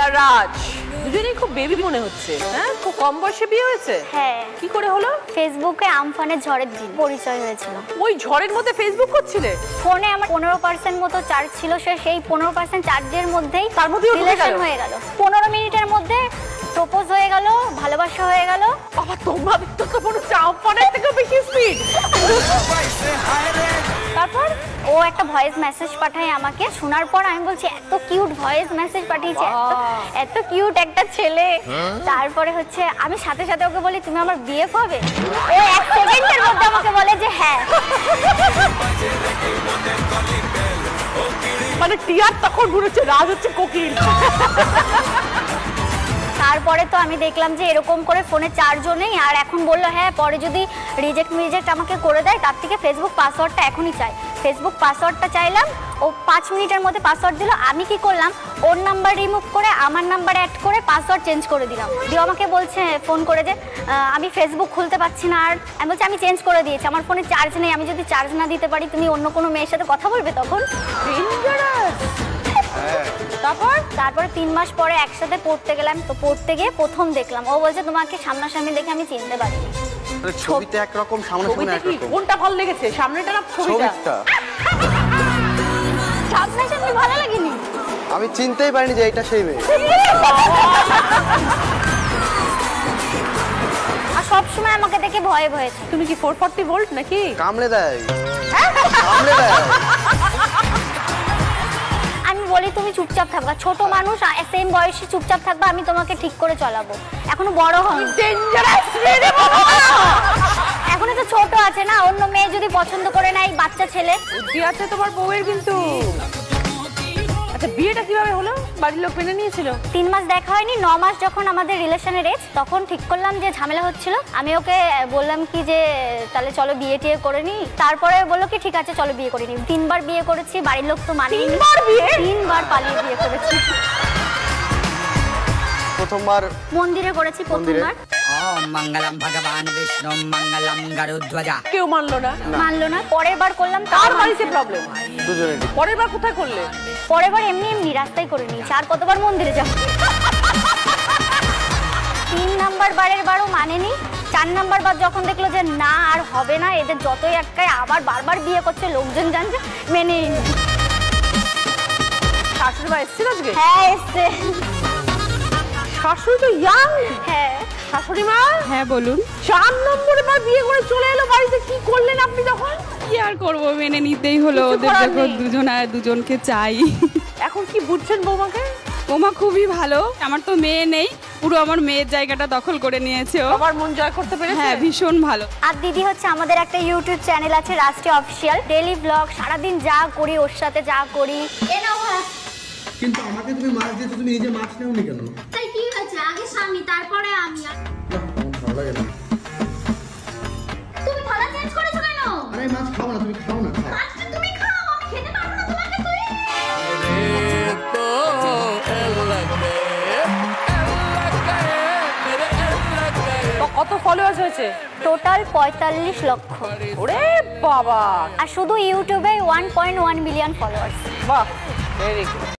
আর রাজ দুজনেই খুব বেবি মনে হচ্ছে। হ্যাঁ, খুব কম বয়সে বিয়ে হয়েছে। হ্যাঁ। কি করে হলো? ফেসবুকে আমফানের ঝড়ের দিন পরিচয় হয়েছিল। ওই ঝড়ের মধ্যে ফেসবুক করছিলে? ফোনে আমার 15% মতো চার্জ ছিল, সেই 15% চার্জের মধ্যেই তার মধ্যেই রিলেশন হয়ে গেল। 15 মিনিটের মধ্যে প্রপোজ হয়ে গেল, ভালোবাসা হয়ে গেল। বাবা, তোমার তো মনে হচ্ছে আমফানের থেকে বেশি স্পিড। তারপর ও একটা ভয়েস মেসেজ পাঠায় আমাকে, শোনার পর আমি বলছি এত কিউট ভয়েস মেসেজ পাঠিয়েছে, এত কিউট একটা ছেলে। তারপরে হচ্ছে আমি সাথে সাথে ওকে বলি তুমি আমার বিএফ হবে। ও 1 সেকেন্ডের মধ্যে আমাকে বলে যে হ্যাঁ। মানে টিয়ার তখন ঘুরেছে, রাজ হচ্ছে কোকিল। তারপরে তো আমি দেখলাম যে এরকম করে ফোনে চার্জও নেই, আর এখন বললো হ্যাঁ পরে যদি রিজেক্ট আমাকে করে দেয় তার থেকে ফেসবুক পাসওয়ার্ডটা এখনই চাই। ফেসবুক পাসওয়ার্ডটা চাইলাম, ও 5 মিনিটের মধ্যে পাসওয়ার্ড দিল। আমি কি করলাম, ওর নাম্বার রিমুভ করে আমার নাম্বার অ্যাড করে পাসওয়ার্ড চেঞ্জ করে দিলাম। দিয়ে আমাকে বলছে ফোন করে যে আমি ফেসবুক খুলতে পারছি না। আর আমি বলছি আমি চেঞ্জ করে দিয়েছি, আমার ফোনে চার্জ নেই, আমি যদি চার্জ না দিতে পারি তুমি অন্য কোনো মেয়ের সাথে কথা বলবে তখন। তারপরে 3 মাস পরে একসাথে পড়তে গেলাম। তো পড়তে গিয়ে প্রথম দেখলাম, ও বলছে তোমাকে সামনাসামনি দেখে আমি চিনতে পারিনি। ছবিতে একরকম, সামনাসামনি একরকম। কোনটা ভালো লেগেছে, সামনেটা না ছবিটা? সামনাসামনি ভালো লাগেনি, আমি চিনতেই পারিনি যে এটা সেই মেয়ে। আর সবসময় আমাকে দেখে ভয়ে ভয়ে। তুমি কি 440 ভোল্ট নাকি? কামড়ে দেয়, কামড়ে দেয়। আমি বলি তুমি চুপচাপ থাকবা, ছোট মানুষ সেম বয়সে চুপচাপ থাকবা, আমি তোমাকে ঠিক করে চালাবো। এখনো বড় হন, এখনো তো ছোট আছে না, অন্য মেয়ে যদি পছন্দ করে না, এই বাচ্চা ছেলে। বুদ্ধি আছে তোমার বউয়ের কিন্তু। আচ্ছা, বিয়েটা কিভাবে হলো? বাড়ির লোক মেনে নিয়েছিল? 3 মাস দেখা হয়নি, 9 মাস যখন আমাদের রিলেশনের এজ, তখন ঠিক করলাম যে ঝামেলা হচ্ছিল। আমি ওকে বললাম কি যে তাহলে চলো বিয়ে টিয়ে করে নি। তারপরে বললো কি ঠিক আছে চলো বিয়ে করে নি। 3 বার বিয়ে করেছি, বাড়ির লোক তো মানেনি। 3 বার পালিয়ে বিয়ে করেছি। প্রথমবার মন্দিরে করেছি, প্রথমবার। ওম মঙ্গলম ভগবান বিষ্ণু মঙ্গলম গরুধ্বজা। কেউ মানলো না? মানলো না। পরের বার করলাম, তার বাড়িতে প্রবলেম। দুজনেরই। পরের বার কোথায় করলে? পরের বার এমনি এমনি রাস্তায় করে নিয়েছি। আর কতবার মন্দিরে যাব? 3 নাম্বার বারের বারও মানেনি। 4 নাম্বার বার যখন দেখলো যে না আর হবে না, এদের যতই আটকায় আবার বারবার বিয়ে করছে, লোকজন জানছে, মেনেই নি। শাশুড়ি মা এসেছিল আজকে? হ্যাঁ এসছে। শাশুড়ি তো ইয়াং। হ্যাঁ। শাশুড়ি মা? হ্যাঁ বলুন। 4 নম্বরে বার বিয়ে করে চলে এলো বাড়িতে, কি করলেন আপনি তখন? কি আর করবো, মেনে নিতেই হলো। কিছু ওদের করার দেখো নেই। দুজনকে চাই। এখন কি বুঝছেন বৌমাকে? ওমা খুবই ভালো। আমার তো মেয়ে নেই, পুরো আমার মেয়ের জায়গাটা দখল করে নিয়েছে ও। বাবার মন জয় করতে পেরেছে? হ্যাঁ, ভীষণ ভালো। আর দিদি হচ্ছে আমাদের একটা ইউটিউব চ্যানেল আছে রাষ্ট্রীয় অফিসিয়াল, ডেইলি ব্লগ, সারাদিন যা করি ওর সাথে যা করি। কিন্তু আমাকে তুমি মাছ দিয়েছো, তুমি নিজে মাছ নেওনি কেন? তাই কি হয়েছে, আগে স্বামী তারপরে আমি। ভালো লাগে না। তুমি থালা চেঞ্জ করেছো কেন? আরে মাছ খাও না, তুমি খাও না, খাও। আজকে তুমি খাও, আমি খেতে পারবো না তোমাকে। তুই কত ফলোয়ার্স হয়েছে? টোটাল 45 লক্ষ। ওরে বাবা! আর শুধু ইউটিউবে 1.1 মিলিয়ন ফলোয়ার্স। বাহ, ভেরি গুড।